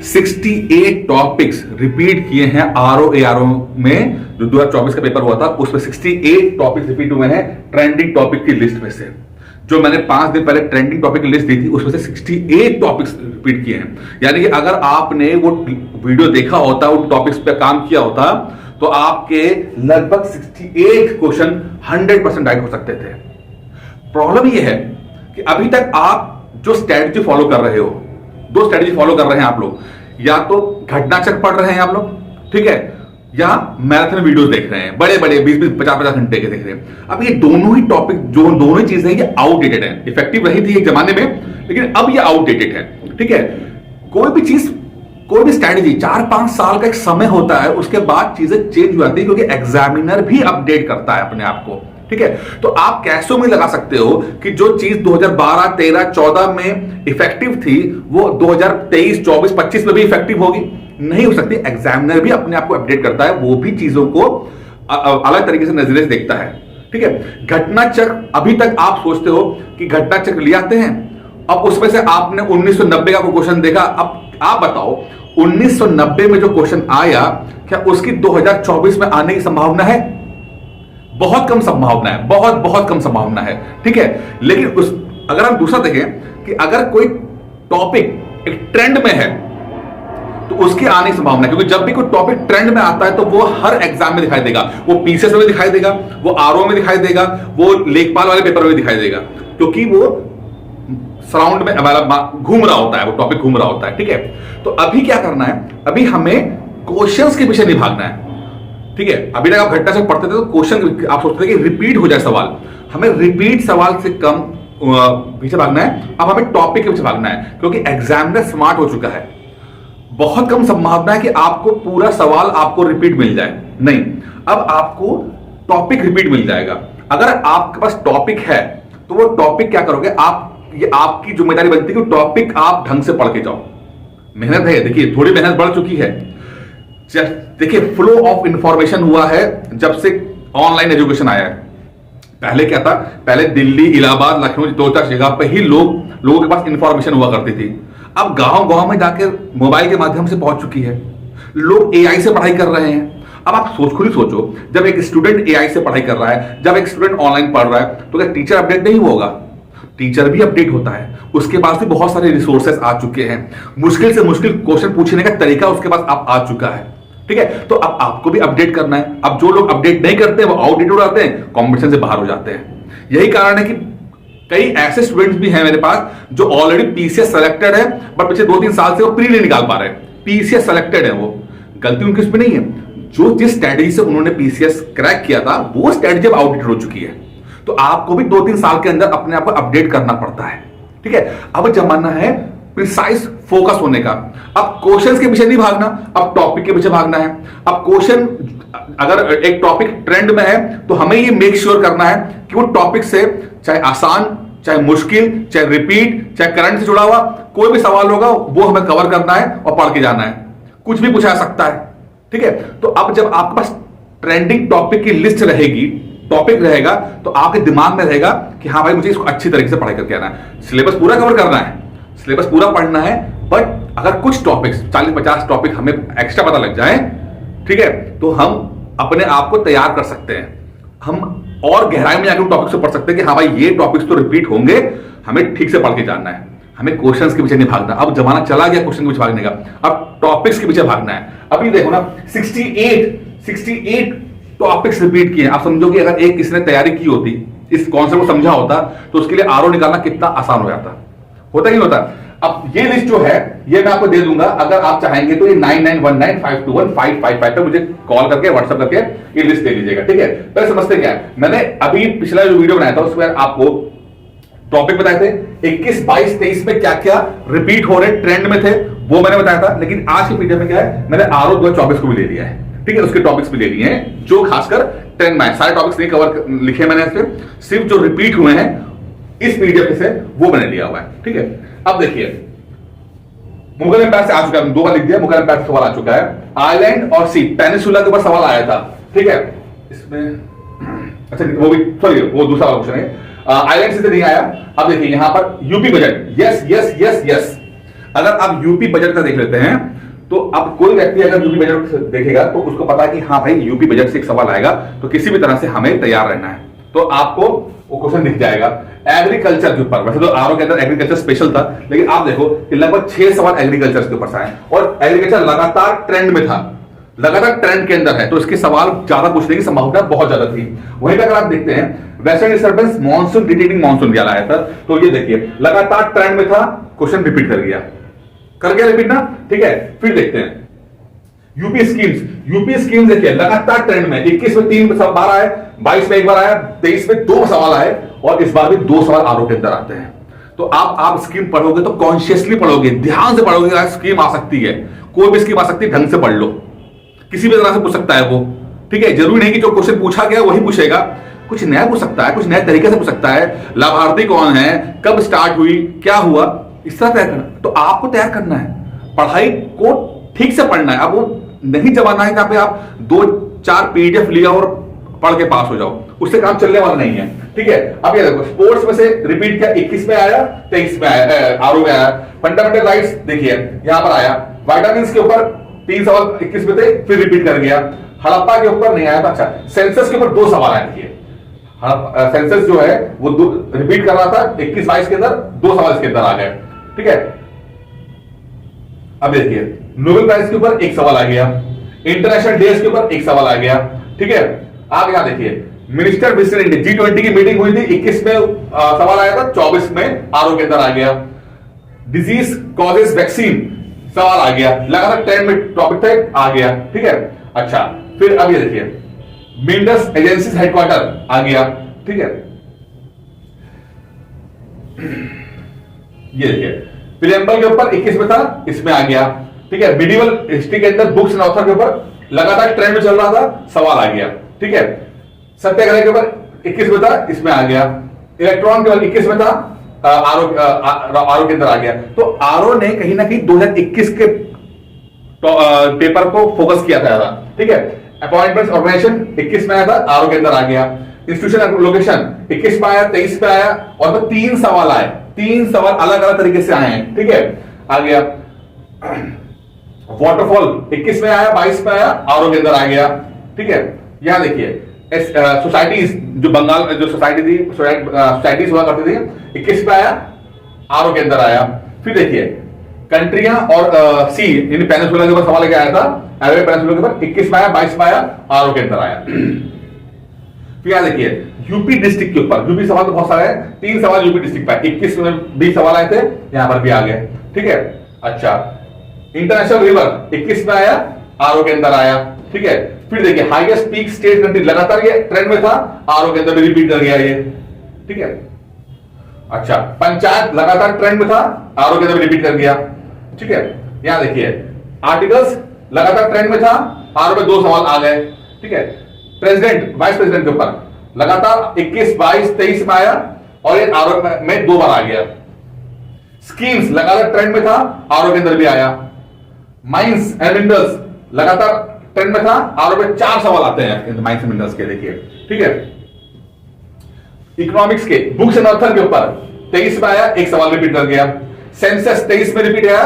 68 topics repeat किए हैं RO ARO में। जो 2024 का पेपर हुआ था उसमें 68 टॉपिक्स रिपीट हुए हैं ट्रेंडिंग टॉपिक की लिस्ट में से। जो मैंने 5 दिन पहले ट्रेंडिंग टॉपिक की लिस्ट दी थी उसमें से 68 टॉपिक्स रिपीट किए हैं। यानी कि अगर आपने वो वीडियो देखा होता, उन टॉपिक्स पे काम किया होता, तो आपके लगभग 68 क्वेश्चन 100% राइट हो सकते थे। प्रॉब्लम ये है कि अभी तक आप जो स्ट्रेटजी फॉलो कर रहे हो, 2 स्ट्रेटजी फॉलो कर रहे हैं आप लोग। या तो घटना चक्र पढ़ रहे हैं आप लोग, ठीक है, या मैराथन वीडियोस देख रहे हैं, बड़े बड़े 20-20, 50-50 घंटे के देख रहे हैं। अब ये दोनों ही टॉपिक, जो दोनों ही चीजें ये आउटडेटेड है। इफेक्टिव रही थी एक जमाने में, लेकिन अब ये आउटडेटेड है, ठीक है। कोई भी चीज, कोई भी स्ट्रेटजी 4-5 साल का एक समय होता है, उसके बाद चीजें चेंज हो जाती है, क्योंकि एग्जामिनर भी अपडेट करता है अपने आप को, ठीक है। तो आप कैसे में लगा सकते हो कि जो चीज 2012, 13, 14 में इफेक्टिव थी वो 2023, 24, 25 में भी इफेक्टिव होगी? नहीं हो सकती। एग्जामिनर भी अपने आप को अपडेट करता है, वो भी चीजों को अलग तरीके से नजरिए से देखता है, ठीक है। घटना चक्र, अभी तक आप सोचते हो कि घटना चक्र ले आते हैं, अब उसमें से आपने 1990 का क्वेश्चन देखा। अब आप बताओ 1990 में जो क्वेश्चन आया, क्या उसकी 2024 में आने की संभावना है? बहुत कम संभावना है, बहुत कम संभावना है, ठीक है। लेकिन अगर हम दूसरा देखें कि अगर कोई टॉपिक एक ट्रेंड में है तो उसकी आने की संभावना है, क्योंकि जब भी कोई टॉपिक ट्रेंड में आता है तो वो हर एग्जाम में दिखाई देगा, वो पीसीएस में दिखाई देगा, वो आरओ में दिखाई देगा, वो लेखपाल वाले पेपर में दिखाई देगा, क्योंकि वो सराउंड में घूम रहा होता है, वो टॉपिक घूम रहा होता है, ठीक है। तो अभी क्या करना है, अभी हमें क्वेश्चंस के पीछे नहीं भागना है, ठीक है। अभी तक आप घटना से पढ़ते थे तो क्वेश्चन आप सोचते थे कि रिपीट हो जाए सवाल, हमें रिपीट सवाल से कम पीछे भागना है। अब हमें टॉपिक के पीछे भागना है, क्योंकि एग्जामिनर स्मार्ट हो चुका है। बहुत कम संभावना है कि आपको पूरा सवाल आपको रिपीट मिल जाए, नहीं, अब आपको टॉपिक रिपीट मिल जाएगा। अगर आपके पास टॉपिक है तो वो टॉपिक क्या करोगे आप, ये आपकी जिम्मेदारी बनती है कि टॉपिक आप ढंग से पढ़ के जाओ। मेहनत है, देखिए थोड़ी मेहनत बढ़ चुकी है। देखिए फ्लो ऑफ इंफॉर्मेशन हुआ है जब से ऑनलाइन एजुकेशन आया है। पहले क्या था, पहले दिल्ली, इलाहाबाद, लखनऊ, 2-4 जगह पे ही लोगों के पास इंफॉर्मेशन हुआ करती थी। अब गांव में जाकर मोबाइल के माध्यम से पहुंच चुकी है, लोग एआई से पढ़ाई कर रहे हैं। अब आप खुद ही सोचो, जब एक स्टूडेंट एआई से पढ़ाई कर रहा है, जब एक स्टूडेंट ऑनलाइन पढ़ रहा है, तो क्या टीचर अपडेट नहीं होगा? टीचर भी अपडेट होता है, उसके पास भी बहुत सारे रिसोर्सेस आ चुके हैं, मुश्किल से मुश्किल क्वेश्चन पूछने का तरीका उसके पास अब आ चुका है, ठीक है। तो अब आपको भी अपडेट करना है। अब जो लोग अपडेट नहीं करते वो आउटडेटेड हो जाते हैं, कंपटीशन से बाहर हो जाते हैं। यही कारण है कि कई ऐसे स्टूडेंट्स भी हैं मेरे पास जो ऑलरेडी पीसीएस सेलेक्टेड है, बट पिछले 2-3 साल से वो प्री नहीं निकाल पा रहे। पीसीएस सेलेक्टेड है, वो गलती उनकी उसमें नहीं है, जो जिस स्ट्रेटजी से उन्होंने पीसीएस क्रैक किया था वो स्ट्रेटजी अब आउटडेटेड हो चुकी है। तो आपको भी 2-3 साल के अंदर अपने आप को अपडेट करना पड़ता है, ठीक है। अब जमाना है प्रिसाइज फोकस होने का। अब क्वेश्चंस के पीछे नहीं भागना, अब टॉपिक के पीछे भागना है। अब क्वेश्चन, अगर एक टॉपिक ट्रेंड में है तो हमें ये मेक श्योर करना है कि वो टॉपिक से चाहे आसान, चाहे मुश्किल, चाहे रिपीट, चाहे करंट से जुड़ा हुआ कोई भी सवाल होगा वो हमें कवर करना है और पढ़ के जाना है। कुछ भी पूछा सकता है, ठीक है। तो अब जब आपके पास ट्रेंडिंग टॉपिक की लिस्ट रहेगी, टॉपिक रहेगा, तो आपके दिमाग में रहेगा कि हाँ भाई मुझे इसको अच्छी तरीके से पढ़ाई करके आना है, सिलेबस पूरा कवर करना है, सिलेबस पूरा पढ़ना है। बट अगर कुछ टॉपिक्स 40-50 टॉपिक हमें एक्स्ट्रा पता लग जाए, ठीक है, तो हम अपने आप को तैयार कर सकते हैं। हम और गहराई में जाकर टॉपिक से पढ़ सकते हैं कि हाँ भाई ये टॉपिक्स तो रिपीट होंगे, हमें ठीक से पढ़ के जानना है, हमें क्वेश्चंस के पीछे नहीं भागना। अब जमाना चला गया क्वेश्चन के पीछे भागने का, अब टॉपिक्स के पीछे भागना है। अभी देखो ना 68 टॉपिक्स रिपीट किए। आप समझो कि अगर एक किसी ने तैयारी की होती, इस कॉन्सेप्ट को समझा होता, तो उसके लिए आरओ निकालना कितना आसान हो जाता, होता ही नहीं होता। अब ये लिस्ट जो है ये मैं आपको दे दूंगा, अगर आप चाहेंगे तो ये 9919521555 पे मुझे कॉल करके व्हाट्सएप करके ये लिस्ट दे लीजिएगा, ठीक है। पहले समझते क्या है, मैंने अभी पिछला जो वीडियो बनाया था उसमें आपको टॉपिक बताए थे 21, 22, 23 में क्या क्या रिपीट हो रहे ट्रेंड में थे वो मैंने बताया था। लेकिन आज की वीडियो में क्या है, मैंने आरओ 2024 को भी ले लिया है, ठीक है, उसके टॉपिक्स भी ले लिए हैं जो खासकर ट्रेंड में है। सारे टॉपिक्स नहीं कवर लिखे मैंने इसमें, सिर्फ जो रिपीट हुए हैं इस पीडीएफ से वो मैंने लिया हुआ है, ठीक है। अब देखिए मुगल एम्पायर से आ चुका है, 2 बार लिख दिया, मुगल एम्पायर सवाल आ चुका है। आइलैंड और सी, पेनिसुला के ऊपर सवाल आया था, ठीक है। इसमें अच्छा वो भी सॉरी वो दूसरा क्वेश्चन है, आइलैंड से नहीं आया। अब देखिए यहां पर UP budget, yes yes yes yes. अगर आप यूपी बजट का देख लेते हैं तो अब कोई व्यक्ति अगर यूपी बजट देखेगा तो उसको पता है कि हाँ भाई यूपी बजट से एक सवाल आएगा, तो किसी भी तरह से हमें तैयार रहना है, तो आपको वो क्वेश्चन दिख जाएगा। एग्रीकल्चर के ऊपर, वैसे तो आरओ के अंदर एग्रीकल्चर स्पेशल था, लेकिन आप देखो कि लगभग 6 सवाल एग्रीकल्चर के ऊपर से आए और एग्रीकल्चर लगातार ट्रेंड में था, लगातार ट्रेंड के अंदर है, तो इसके सवाल ज्यादा पूछने की संभावना बहुत ज्यादा थी। वहीं पर अगर आप देखते हैं western disturbance monsoon detecting monsoon भी आया था, तो ये देखिए लगातार ट्रेंड में था, क्वेश्चन रिपीट कर गया रिपीट ना, ठीक है। फिर देखते हैं यूपी स्कीम्स देखिए लगातार ट्रेंड में, 21 में 3 बार आए, 22 में एक बार आया, 23 में 2 सवाल आए और इस बार भी 2 सवाल आरओ के अंदर आते हैं। तो आप स्कीम पढ़ोगे तो कॉन्शियसली पढ़ोगे, ध्यान से पढ़ोगे, स्कीम आ सकती है, कोई भी स्कीम आ सकती है, ढंग से पढ़ लो, किसी भी तरह से पूछ सकता है वो, ठीक है। जरूरी नहीं कि जो क्वेश्चन पूछा गया वही पूछेगा, कुछ नया पूछ सकता है, कुछ नए तरीके से पूछ सकता है, लाभार्थी कौन है, कब स्टार्ट हुई, क्या हुआ, इस तरह तैयार करना। तो आपको तैयार करना है, पढ़ाई को ठीक से पढ़ना है। अब वो नहीं जमाना है कि आप 2-4 पीडीएफ लिया और पढ़ के पास हो जाओ, उससे काम चलने वाला नहीं है, ठीक है। अब ये देखो स्पोर्ट्स में से रिपीट किया, 21 में आया, 23 में आया, आरओ में आया। फंडामेंटल राइट्स देखिए यहां पर आया, विटामिन्स के ऊपर 3 सवाल 21 में थे, फिर रिपीट कर गया। हड़प्पा के ऊपर नहीं आया था, अच्छा सेंसस के ऊपर 2 सवाल आए, देखिए सेंसस जो है वो रिपीट कर रहा था 21-22 के अंदर, 2 सवाल इसके अंदर आ गए, ठीक है। अब देखिए नोबेल प्राइज के ऊपर 1 सवाल आ गया, इंटरनेशनल डेज के ऊपर 1 सवाल आ गया, ठीक है। आप यहां देखिए मिनिस्टर विजिट इंडिया, G20 की मीटिंग हुई थी, 21 में सवाल आया था, 24 में आरओ के अंदर आ गया। डिजीज कॉजेस वैक्सीन सवाल आ गया, लगातार 10 में टॉपिक थे, आ गया, ठीक है। अच्छा फिर अब ये देखिए मिंडस एजेंसी हेडक्वार्टर आ गया, ठीक है। ये देखिए प्रीएम्बल के ऊपर 21 में था, इसमें आ गया, ठीक है। मिडिवल हिस्ट्री के अंदर बुक्स एंड ऑथर के ऊपर लगातार ट्रेंड में चल रहा था, सवाल आ गया, ठीक है। सत्याग्रह के ऊपर 21 में था, इसमें आ गया। इलेक्ट्रॉन के ऊपर 21 में था, आरओ के अंदर आ गया। तो आरओ ने कहीं ना कहीं 2021 के पेपर को फोकस किया था, ठीक है। अपॉइंटमेंट्स ऑर्गेनाइजेशन 21 में आया था, आरओ के अंदर आ गया। इंस्टीट्यूशन लोकेशन 21 में आया, 23 में आया और तो 3 सवाल आए, 3 सवाल अलग अलग तरीके से आए हैं, ठीक है। आ गया वाटरफॉल 21 में आया, 22 में आया, आरओ के अंदर आ गया, ठीक है। यहां देखिए सोसाइटीज, जो बंगाल जो सोसाइटी थी, सोसाइटीज हुआ करती थी, 21 में आया, आरओ के अंदर आया। फिर देखिए कंट्रियां और सी यानी पेनिनसुला के ऊपर सवाल लेके आया था, अरेबियन पेनिनसुला के ऊपर 21 में आया, 22 में आया, आरओ के अंदर आया। फिर यहां देखिए यूपी डिस्ट्रिक्ट के ऊपर, यूपी सवाल तो बहुत सारे हैं, 3 सवाल यूपी डिस्ट्रिक्ट पे, 21 में 20 सवाल आए थे, यहां पर भी आ गए, ठीक है। अच्छा इंटरनेशनल रिवर 21 में आया, आरओ के अंदर आया, ठीक है। फिर देखिए हाईएस्ट पीक स्टेट कंट्री, लगातार ये ट्रेंड में था, आरओ के अंदर भी रिपीट कर गया ये, ठीक है। अच्छा पंचायत लगातार ट्रेंड में था, आरओ के अंदर भी रिपीट कर गया, ठीक है। यहां देखिए आर्टिकल्स लगातार ट्रेंड में था, आरओ में 2 सवाल आ गए, ठीक है। प्रेसिडेंट वाइस प्रेसिडेंट के ऊपर लगातार 21, 22, 23 में आया और ये आरओ में 2 बार आ गया। स्कीम्स लगातार ट्रेंड में था, आरओ के अंदर भी आया। माइंस एंड मिनरल्स लगातार ट्रेंड में था, आरओ में 4 सवाल आते हैं माइंस एंड मिनरल्स के, देखिए, ठीक है। इकोनॉमिक्स के बुक्स एंड ऑथर के ऊपर 23 में आया, 1 सवाल रिपीट कर गया। सेंसस 23 में रिपीट आया,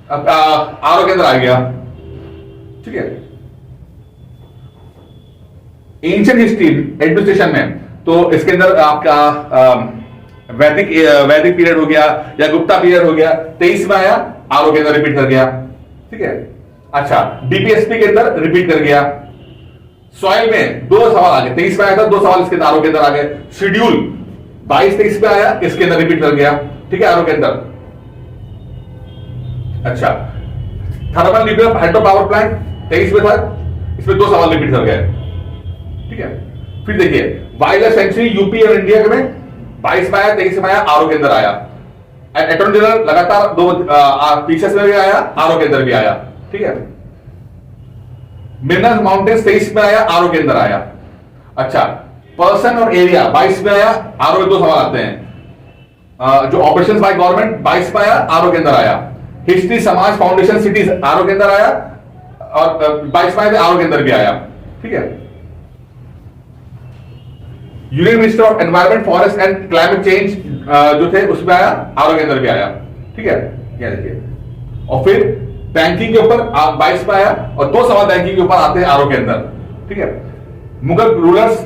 आरओ के अंदर आ गया, ठीक है। एंशिएंट हिस्ट्री एडमिनिस्ट्रेशन में तो इसके अंदर आपका वैदिक पीरियड हो गया या गुप्ता पीरियड हो गया, 23 में आया, आरओ के अंदर रिपीट कर गया, ठीक है। अच्छा बीपीएसपी के अंदर रिपीट कर गया। सॉइल में 2 सवाल आ गए, 23 में आया था, 2 सवाल इसके आरओ के अंदर आ गए। शेड्यूल 22-23 में आया, इसके अंदर रिपीट कर गया, ठीक है, आरओ के अंदर। अच्छा thermal nuclear hydro power plant 23 में था, इसमें 2 सवाल रिपीट कर गए, ठीक है। फिर देखिए वाइल्ड लाइफ सेंचुरी यूपी और इंडिया में 22 में आया, 23 में आया, आरओ के अंदर आया। अटॉर्नी जनरल लगातार 2 पीसेस में भी आया, आरओ के अंदर भी आया, ठीक है। मिनरल माउंटेन्स 23 में आया, आरओ के अंदर आया। अच्छा पर्सन और एरिया 22 में आया, आरओ में 2 सवाल आते हैं। जो ऑपरेशंस बाय गवर्नमेंट 22 में आया, आरओ के अंदर आया। हिस्ट्री समाज फाउंडेशन सिटीज आरओ के अंदर आया और 22 में आया, आरओ के अंदर भी आया, ठीक है। Union minister of environment forest and climate change जो थे उसमें आया, आरओ के अंदर भी आया, ठीक है। ये देखिए, और फिर बैंकिंग के ऊपर 22 पे आया और 2 सवाल बैंकिंग के ऊपर आते हैं आरओ के अंदर, ठीक है। मुगल रूलर्स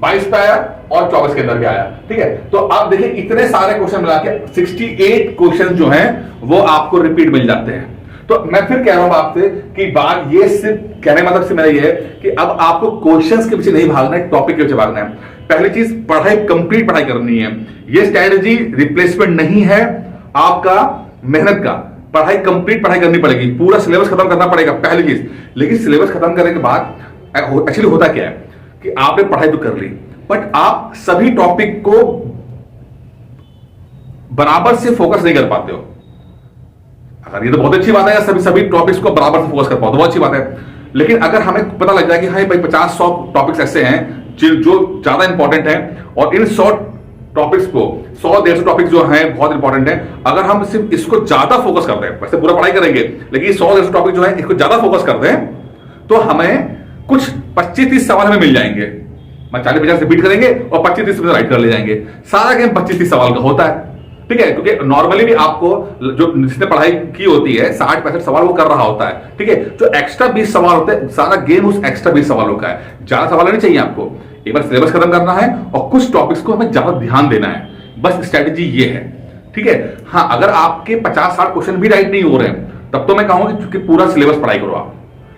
22 पे आया और 24 के अंदर भी आया, ठीक है। तो आप देखिए इतने सारे क्वेश्चन मिला के 68 क्वेश्चन जो हैं वो आपको रिपीट मिल जाते हैं। तो मैं फिर कह रहा हूं आपसे कि बात ये सिर्फ कहने मतलब से मेरा ये है कि अब आपको क्वेश्चंस के पीछे नहीं भागना है, टॉपिक के पीछे भागना है। पहली चीज, पढ़ाई, कंप्लीट पढ़ाई करनी है। ये स्ट्रैटेजी रिप्लेसमेंट नहीं है आपका मेहनत का, पढ़ाई कंप्लीट पढ़ाई करनी पड़ेगी, पूरा सिलेबस खत्म करना पड़ेगा, पहली चीज। लेकिन सिलेबस खत्म करने के बाद एक्चुअली होता क्या है कि आपने पढ़ाई तो कर ली, बट आप सभी टॉपिक को बराबर से फोकस नहीं कर पाते हो। अगर ये तो बहुत अच्छी बात है, सभी टॉपिक्स को बराबर से फोकस कर पाओ तो बहुत अच्छी बात है। लेकिन अगर हमें पता लग जाए कि हाँ भाई 50-100 टॉपिक्स ऐसे हैं जो ज्यादा इंपॉर्टेंट हैं और इन 100 टॉपिक्स को 100-150 टॉपिक्स जो हैं बहुत इंपॉर्टेंट हैं, अगर हम सिर्फ इसको ज्यादा फोकस करते हैं, वैसे पूरा पढ़ाई करेंगे लेकिन 100-150 टॉपिक जो है इसको ज्यादा फोकस करते हैं, तो हमें कुछ 25-30 सवाल हमें मिल जाएंगे। 40-50 रिपीट करेंगे और 25-30 में राइट कर ले जाएंगे। सारा गेम 25-30 सवाल का होता है, ठीक है। क्योंकि नॉर्मली भी आपको जो जिसने पढ़ाई की होती है 60-65 सवाल वो कर रहा होता है, ठीक है। जो एक्स्ट्रा 20 सवाल होते हैं, सारा गेम उस एक्स्ट्रा 20 सवालों का है। ज्यादा सवाल नहीं चाहिए आपको, एक बार सिलेबस खत्म करना है और कुछ टॉपिक्स को हमें ज्यादा ध्यान देना है, बस स्ट्रेटेजी ये है, ठीक है। हाँ, अगर आपके 50-60 क्वेश्चन भी राइट नहीं हो रहे हैं तब तो मैं कहूंगा कि पूरा सिलेबस पढ़ाई करो आप।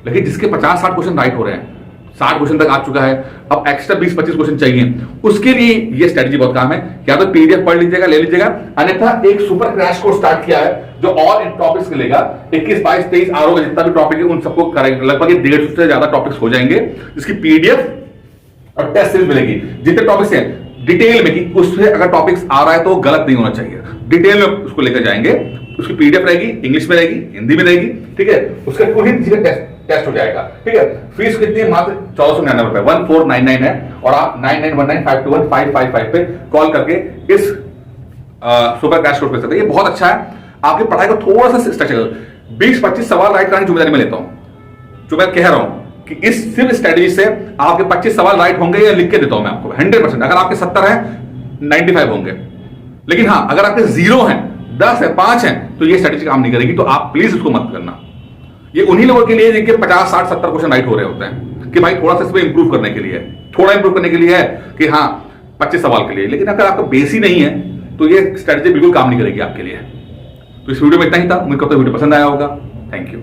लेकिन जिसके 50-60 क्वेश्चन राइट हो रहे हैं, 60 क्वेश्चन तक आ चुका है, अब एक्स्ट्रा 20-25 क्वेश्चन चाहिए, उसके लिए ये स्ट्रेटजी बहुत काम है। या तो पीडीएफ पढ़ लीजिएगा, ले लीजिएगा, अन्यथा एक सुपर क्रैश कोर्स स्टार्ट किया है जो और इन टॉपिक्स लेगा। 21, 22, 23 आरओ का जितना भी टॉपिक है उन सबको करेंगे, लगभग 150 से ज्यादा टॉपिक्स हो जाएंगे, जिसकी पीडीएफ और टेस्ट सीरीज मिलेगी। जितने टॉपिक्स हैं डिटेल में, कि उससे अगर टॉपिक्स आ रहा है तो गलत नहीं होना चाहिए, डिटेल में उसको लेकर जाएंगे। उसकी पीडीएफ रहेगी, इंग्लिश में रहेगी, हिंदी में रहेगी, ठीक है। उसका पूरी टेस्ट हो जाएगा, ठीक है। फीस कितनी है? मात्र 1499 रुपए, 1499 है। और आप 9919521555 पे कॉल करके इस सुपर क्रैश कोर्स कर सकते हैं। ये बहुत अच्छा है, आपकी पढ़ाई को थोड़ा सा स्ट्रक्चर, 20-25 सवाल राइट करने की जिम्मेदारी मैं लेता हूं। जो मैं कह रहा हूं कि इस सिर्फ स्ट्रेटजी से आपके 25 सवाल राइट होंगे, या लिख के देता हूं मैं आपको 100%। अगर आपके 70 है 95 होंगे। लेकिन हाँ, अगर आपके 0 हैं, 10 है, 5 हैं, तो ये स्ट्रेटजी काम नहीं करेगी। तो आप प्लीज इसको मत करना। ये उन्हीं लोगों के लिए जिनके 50-60-70 क्वेश्चन राइट हो रहे होते हैं कि भाई थोड़ा सा इसमें इंप्रूव करने के लिए, थोड़ा इंप्रूव करने के लिए है कि हाँ 25 सवाल के लिए। लेकिन अगर आपका बेस ही नहीं है तो ये स्ट्रेटजी बिल्कुल काम नहीं करेगी आपके लिए। तो इस वीडियो में इतना ही था। मुझे वीडियो पसंद आया होगा। Thank you.